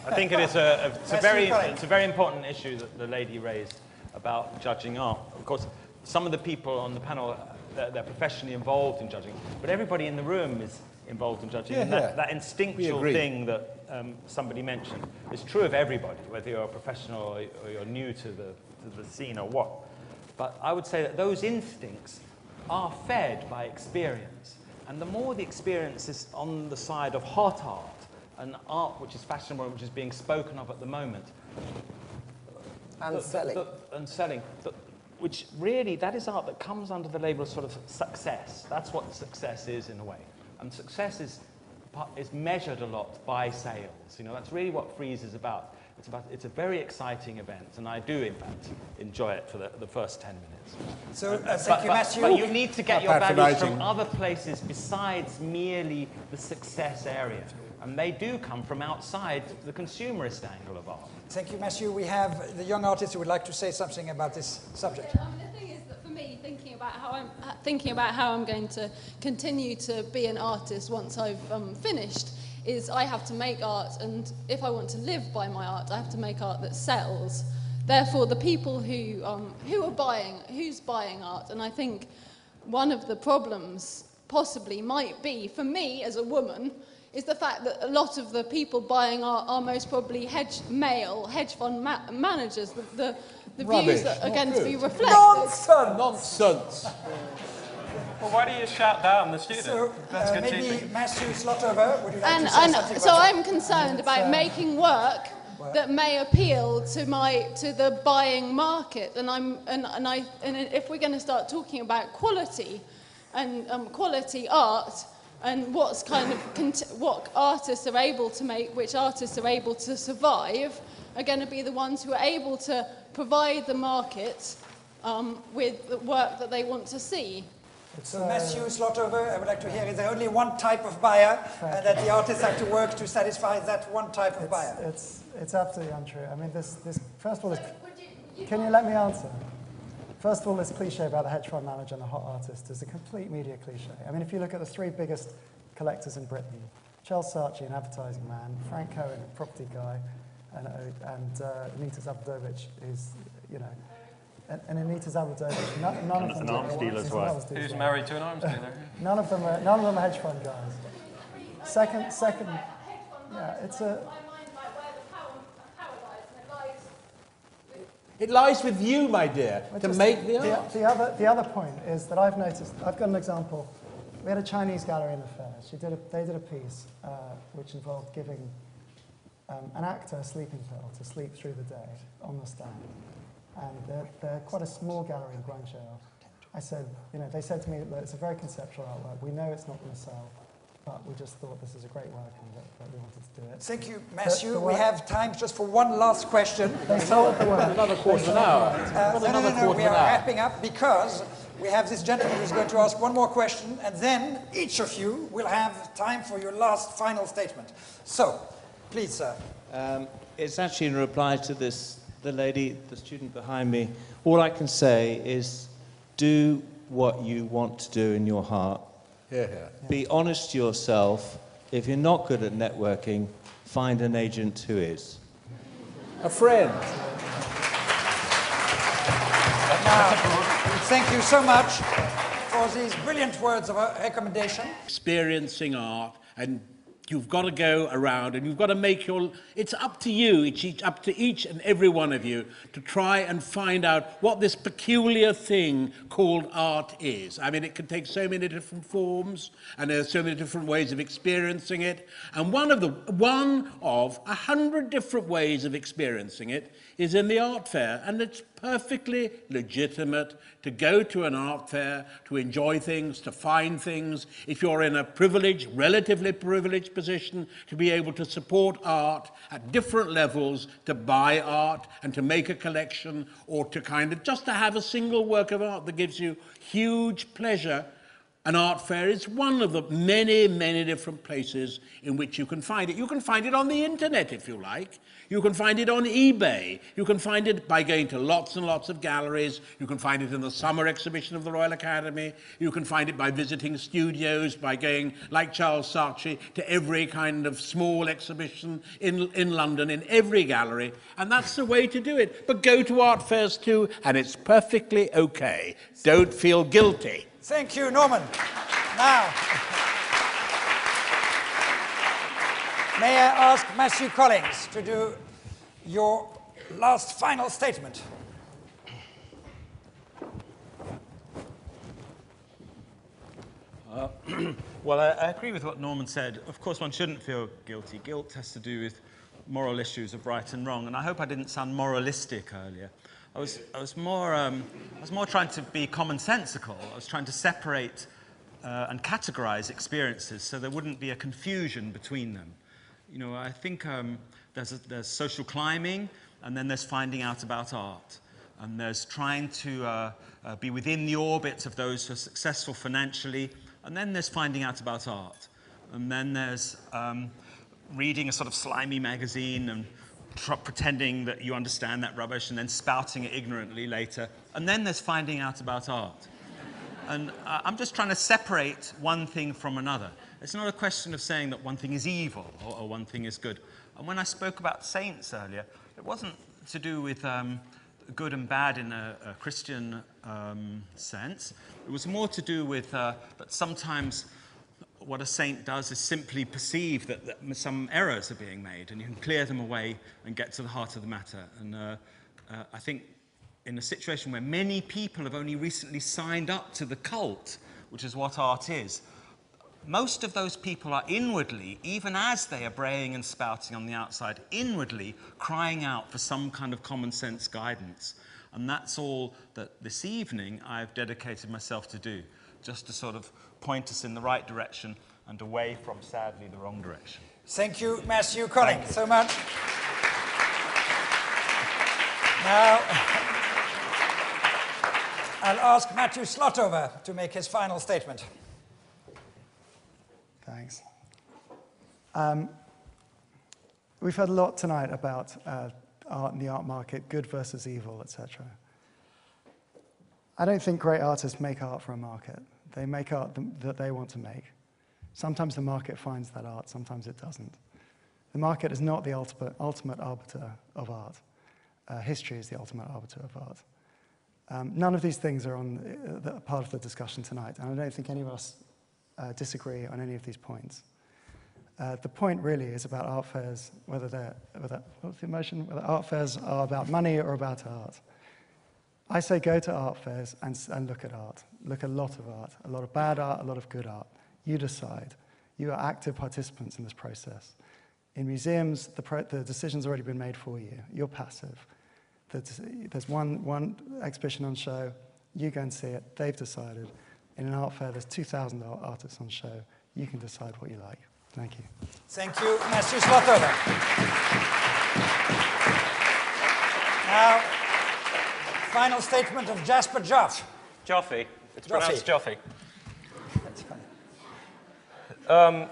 I think it's a very important issue that the lady raised about judging art. Of course, some of the people on the panel, they're professionally involved in judging, but everybody in the room is involved in judging. And that instinctual thing that somebody mentioned is true of everybody, whether you're a professional or you're new to the scene or what. But I would say that those instincts are fed by experience. And the more the experience is on the side of hot art, and art which is fashionable, which is being spoken of at the moment. And selling. Which really, that is art that comes under the label of sort of success. That's what success is in a way. And success is measured a lot by sales. You know, that's really what Frieze is about. It's a very exciting event, and I do, in fact, enjoy it for the first 10 minutes. So, thank you, Matthew. But you need to get your values from other places besides merely the success area. And they do come from outside the consumerist angle of art. Thank you, Matthew. We have the young artist who would like to say something about this subject. Yeah, the thing is that for me, thinking about how I'm going to continue to be an artist once I've finished, is I have to make art, and if I want to live by my art, I have to make art that sells. Therefore, the people who's buying art, and I think one of the problems possibly might be, for me as a woman, is the fact that a lot of the people buying art are most probably male hedge fund managers. The views that are going to be reflected. Nonsense! Well, why do you shout down the student? So, That's good maybe teaching. Matthew Slotover, would you like to say something so about I'm concerned about making work that may appeal to the buying market, and if we're going to start talking about quality and quality art, and what artists are able to make, which artists are able to survive, are going to be the ones who are able to provide the market with the work that they want to see. So Matthew Slotover, I would like to hear, is there only one type of buyer, and that the artists have to work to satisfy that one type of buyer? It's absolutely untrue. I mean, this first of all, can you let me answer? First of all, this cliche about the hedge fund manager and the hot artist is a complete media cliche. I mean, if you look at the three biggest collectors in Britain, Saatchi, an advertising man, Frank Cohen, a property guy, and Anita Zabudovich, who's, you know, and Anita Zabudovich, none of them... An arms dealer's wife. Who's married to an arms dealer? None of them are hedge fund guys. Second, yeah, it's a... It lies with you, my dear, to make the art. The other point is that I've noticed, I've got an example. We had a Chinese gallery in the fair. They did a piece which involved giving an actor a sleeping pill to sleep through the day on the stand. And they're quite a small gallery in Guangzhou. I said, you know, they said to me, look, it's a very conceptual artwork. We know it's not going to sell, but we just thought this is a great work and that we wanted to do it. Thank you, Matthew. We have time just for one last question. They sold the work. Another quarter of an hour. No, we are wrapping up because we have this gentleman who's going to ask one more question, and then each of you will have time for your last final statement. So, please, sir. It's actually in reply to the lady, the student behind me. All I can say is do what you want to do in your heart. Be honest to yourself. If you're not good at networking, find an agent who is. A friend. Thank you so much for these brilliant words of recommendation. Experiencing art, and you've got to go around and you've got to make your... It's up to you, it's up to each and every one of you to try and find out what this peculiar thing called art is. I mean, it can take so many different forms, and there's so many different ways of experiencing it. And one of 100 different ways of experiencing it is in the art fair, and it's perfectly legitimate to go to an art fair, to enjoy things, to find things. If you're in a relatively privileged position, to be able to support art at different levels, to buy art and to make a collection, or to just to have a single work of art that gives you huge pleasure An art fair is one of the many, many different places in which you can find it. You can find it on the internet, if you like. You can find it on eBay. You can find it by going to lots and lots of galleries. You can find it in the summer exhibition of the Royal Academy. You can find it by visiting studios, by going, like Charles Saatchi, to every kind of small exhibition in London, in every gallery. And that's the way to do it. But go to art fairs too, and it's perfectly okay. Don't feel guilty. Thank you, Norman. Now, may I ask Matthew Collins to do your last final statement? Well, I agree with what Norman said. Of course, one shouldn't feel guilty. Guilt has to do with moral issues of right and wrong, and I hope I didn't sound moralistic earlier. I was more trying to be commonsensical. I was trying to separate and categorize experiences so there wouldn't be a confusion between them. You know, I think there's social climbing, and then there's finding out about art. And there's trying to be within the orbit of those who are successful financially, and then there's finding out about art. And then there's reading a sort of slimy magazine and pretending that you understand that rubbish and then spouting it ignorantly later. And then there's finding out about art. And I'm just trying to separate one thing from another. It's not a question of saying that one thing is evil or one thing is good. And when I spoke about saints earlier, it wasn't to do with good and bad in a Christian sense. It was more to do with that sometimes what a saint does is simply perceive that some errors are being made, and you can clear them away and get to the heart of the matter. And I think in a situation where many people have only recently signed up to the cult, which is what art is, most of those people are inwardly, even as they are braying and spouting on the outside, inwardly crying out for some kind of common sense guidance. And that's all that this evening I've dedicated myself to do, just to sort of point us in the right direction and away from, sadly, the wrong direction. Thank you, Matthew Collins, so much. Now, I'll ask Matthew Slotover to make his final statement. Thanks. We've heard a lot tonight about art and the art market, good versus evil, etc. I don't think great artists make art for a market. They make art that they want to make. Sometimes the market finds that art, sometimes it doesn't. The market is not the ultimate arbiter of art. History is the ultimate arbiter of art. None of these things are part of the discussion tonight, and I don't think any of us disagree on any of these points. The point really is about art fairs, whether art fairs are about money or about art. I say go to art fairs and look at art. Look at a lot of art, a lot of bad art, a lot of good art. You decide. You are active participants in this process. In museums, the decision's already been made for you. You're passive. There's one exhibition on show. You go and see it. They've decided. In an art fair, there's 2,000 artists on show. You can decide what you like. Thank you. Thank you, Matthew Slotover. Now, final statement of Jasper Joffe. Joffe. It's Joffe. pronounced Joffe. That's fine.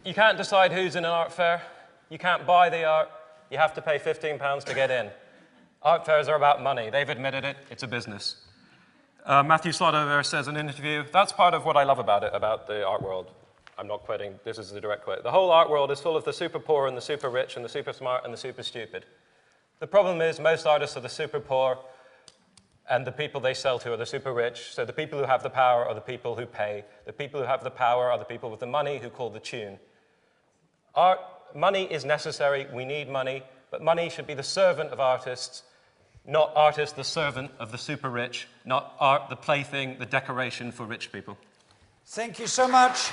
You can't decide who's in an art fair. You can't buy the art. You have to pay £15 to get in. Art fairs are about money. They've admitted it. It's a business. Matthew Slotover says in an interview, that's part of what I love about it, about the art world. I'm not quoting, this is the direct quote. The whole art world is full of the super poor and the super rich and the super smart and the super stupid. The problem is most artists are the super poor and the people they sell to are the super rich. So the people who have the power are the people who pay. The people who have the power are the people with the money who call the tune. Money is necessary, we need money, but money should be the servant of artists, not artists the servant of the super rich, not art the plaything, the decoration for rich people. Thank you so much,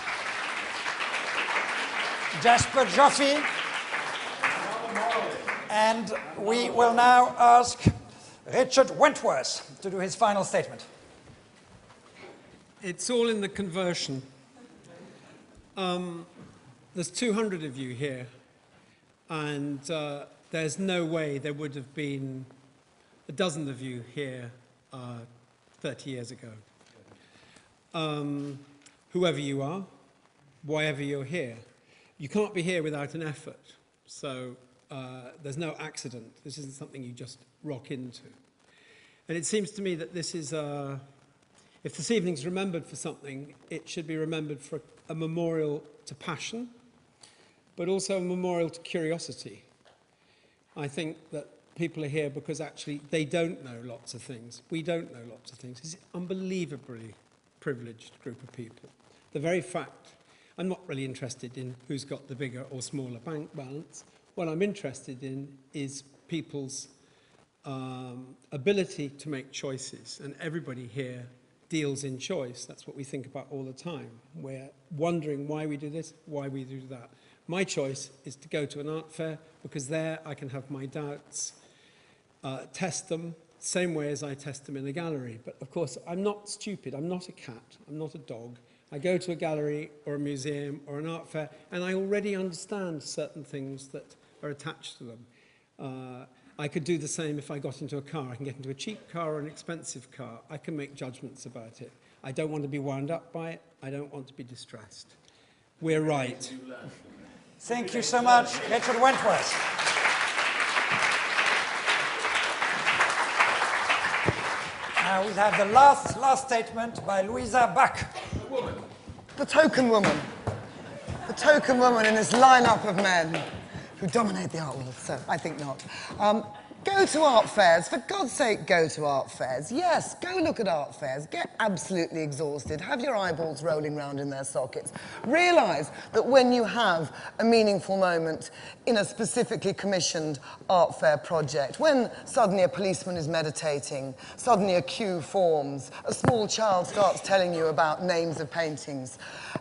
Jasper Joffe. And we will now ask Richard Wentworth to do his final statement. It's all in the conversion. There's 200 of you here, and there's no way there would have been a dozen of you here 30 years ago. whoever you are, why ever you're here. You can't be here without an effort. So there's no accident. This isn't something you just rock into. And it seems to me that this is, if this evening's remembered for something, it should be remembered for a memorial to passion, but also a memorial to curiosity. I think that people are here because actually they don't know lots of things. We don't know lots of things. It's an unbelievably privileged group of people. The very fact, I'm not really interested in who's got the bigger or smaller bank balance. What I'm interested in is people's ability to make choices, and everybody here deals in choice. That's what we think about all the time. We're wondering why we do this, why we do that. My choice is to go to an art fair because there I can have my doubts, test them, same way as I test them in a gallery. But of course, I'm not stupid. I'm not a cat. I'm not a dog. I go to a gallery or a museum or an art fair, and I already understand certain things that are attached to them. I could do the same if I got into a car. I can get into a cheap car or an expensive car. I can make judgments about it. I don't want to be wound up by it. I don't want to be distressed. We're right. Thank you so much, Richard Wentworth. Now we have the last statement by Louisa Bach. The token woman. The token woman in this lineup of men who dominate the art world, so I think not. Go to art fairs. For God's sake, go to art fairs. Yes, go look at art fairs. Get absolutely exhausted. Have your eyeballs rolling round in their sockets. Realise that when you have a meaningful moment in a specifically commissioned art fair project, when suddenly a policeman is meditating, suddenly a queue forms, a small child starts telling you about names of paintings.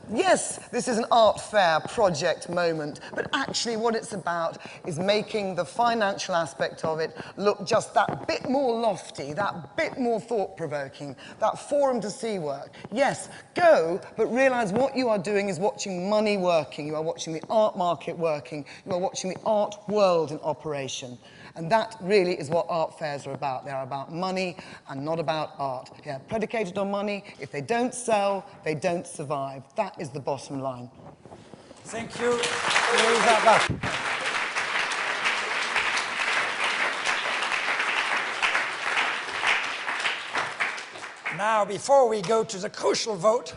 Yes, this is an art fair project moment, but actually what it's about is making the financial aspect of it look just that bit more lofty, that bit more thought-provoking, that forum to see work. Yes, go, but realise what you are doing is watching money working, you are watching the art market working, you are watching the art world in operation. And that really is what art fairs are about. They are about money and not about art. They are predicated on money. If they don't sell, they don't survive. That is the bottom line. Thank you, Louisa Bach. Now, before we go to the crucial vote,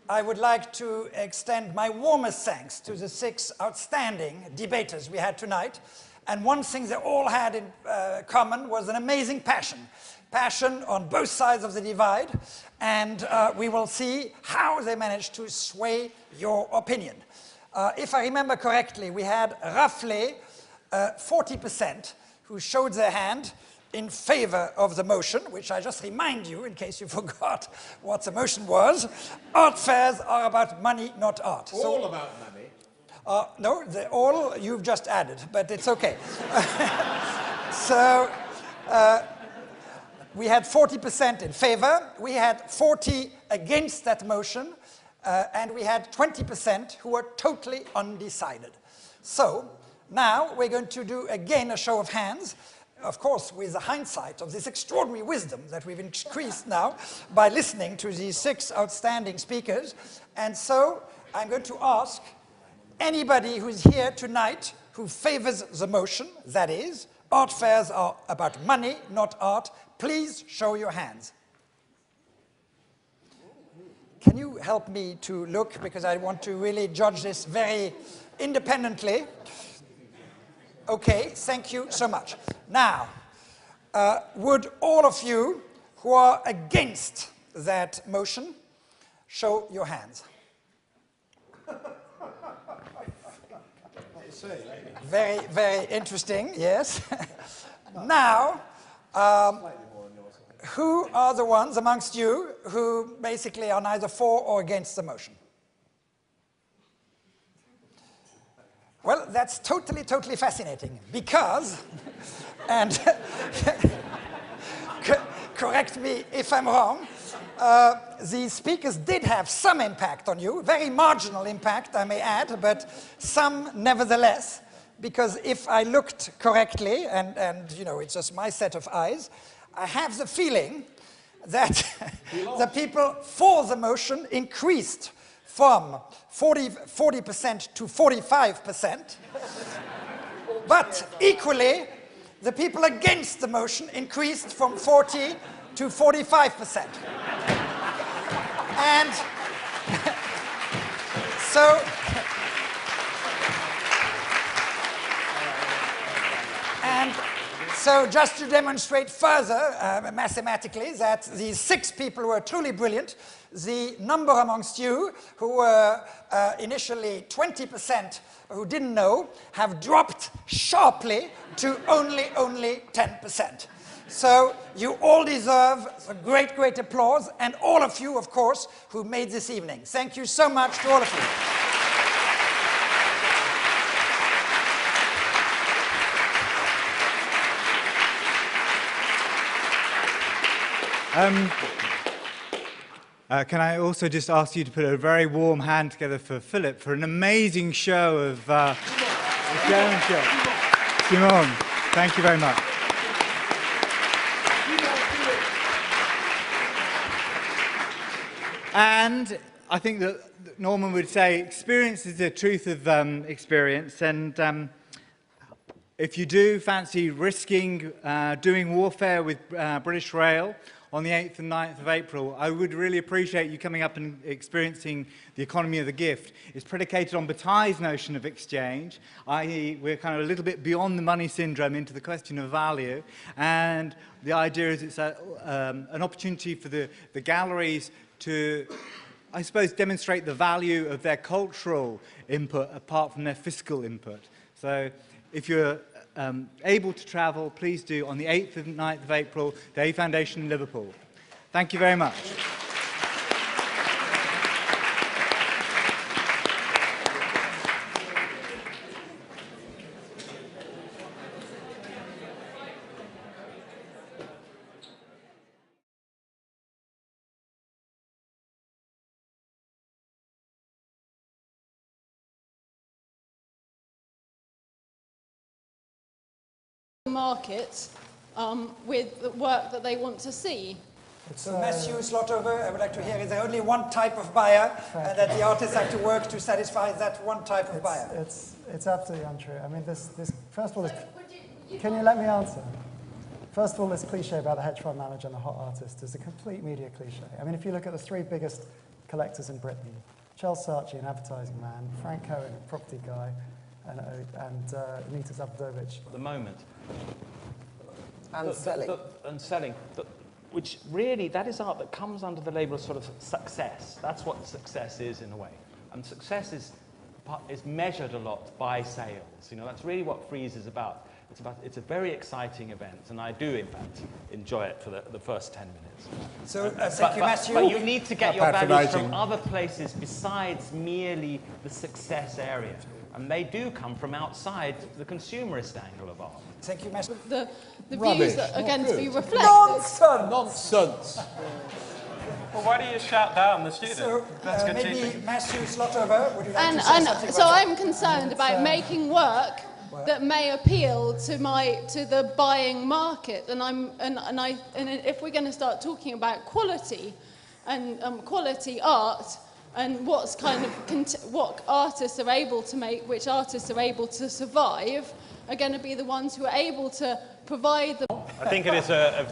I would like to extend my warmest thanks to the 6 outstanding debaters we had tonight. And one thing they all had in common was an amazing passion. Passion on both sides of the divide. And we will see how they managed to sway your opinion. If I remember correctly, we had roughly 40% who showed their hand in favor of the motion, which I just remind you, in case you forgot what the motion was. Art fairs are about money, not art. All about money. No, all you've just added, but it's okay. So we had 40% in favor, we had 40 against that motion, and we had 20% who were totally undecided. So now we're going to do again a show of hands, of course with the hindsight of this extraordinary wisdom that we've increased now by listening to these 6 outstanding speakers. And so I'm going to ask anybody who's here tonight who favors the motion, that is, art fairs are about money, not art, please show your hands. Can you help me to look, because I want to really judge this very independently. Okay, thank you so much. Now, would all of you who are against that motion show your hands? Very, very interesting, yes. Now, who are the ones amongst you who basically are neither for or against the motion? Well, that's totally, totally fascinating, because, and correct me if I'm wrong, the speakers did have some impact on you, very marginal impact, I may add, but some nevertheless, because if I looked correctly, and you know, it's just my set of eyes, I have the feeling that the people for the motion increased from 40% to 45%, but equally, the people against the motion increased from 40 to 45%. And so just to demonstrate further mathematically that these 6 people were truly brilliant, the number amongst you who were initially 20% who didn't know have dropped sharply to only 10%. So you all deserve a great, great applause, and all of you, of course, who made this evening. Thank you so much to all of you. Can I also just ask you to put a very warm hand together for Philip for an amazing show of German show. Simone, thank you very much. And I think that Norman would say experience is the truth of experience, and if you do fancy risking doing warfare with British Rail on the 8th and 9th of April, I would really appreciate you coming up and experiencing the economy of the gift. It's predicated on Bataille's notion of exchange, i.e. we're kind of a little bit beyond the money syndrome into the question of value, and the idea is it's an opportunity for the galleries to, I suppose, demonstrate the value of their cultural input apart from their fiscal input. So if you're able to travel, please do on the 8th and 9th of April, the A Foundation in Liverpool. Thank you very much. Market with the work that they want to see. So Matthew Slotover, I would like to hear, is there only one type of buyer that the artists have to work to satisfy that one type of buyer? It's absolutely untrue. I mean, this first of all, can you let me answer? First of all, this cliche about the hedge fund manager and the hot artist is a complete media cliche. I mean, if you look at the 3 biggest collectors in Britain, Charles Saatchi, an advertising man, Frank Cohen, a property guy, and Anita Zabdovich. At the moment. And selling. Which really, that is art that comes under the label of sort of success. That's what success is in a way. And success is measured a lot by sales. You know, that's really what Frieze is about. It's a very exciting event, and I do, in fact, enjoy it for the first 10 minutes. So, thank you, Matthew. But you need to get your values from other places besides merely the success area. And they do come from outside the consumerist angle of art. Thank you, Matthew. The views that are going to be reflected. Nonsense! Well, why do you shout down the student? So, Let's continue. maybe Matthew Slotover, would you like to say something So about I'm concerned about making work that may appeal to the buying market, and if we're going to start talking about quality and quality art, and what's kind of what artists are able to make, which artists are able to survive, are going to be the ones who are able to provide the. I think it's a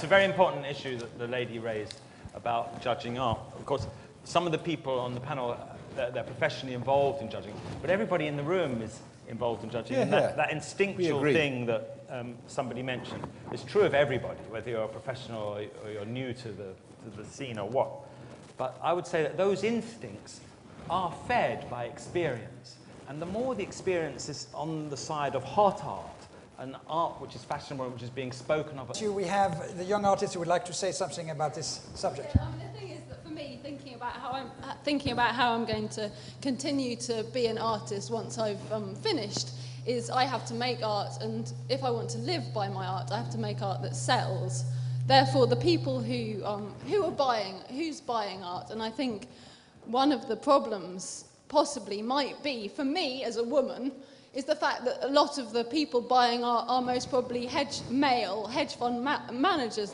very important issue that the lady raised about judging art. Of course, some of the people on the panel they're professionally involved in judging, but everybody in the room is involved in judging. And that instinctual thing that somebody mentioned is true of everybody, whether you're a professional or you're new to the scene or what. But I would say that those instincts are fed by experience. And the more the experience is on the side of hot art, and art which is fashionable, which is being spoken of. We have the young artist who would like to say something about this subject. Yeah, the thing is that for me, thinking about how I'm going to continue to be an artist once I've finished, is I have to make art, and if I want to live by my art, I have to make art that sells. Therefore, the people who's buying art, and I think one of the problems possibly might be, for me as a woman, is the fact that a lot of the people buying art are most probably male hedge fund managers.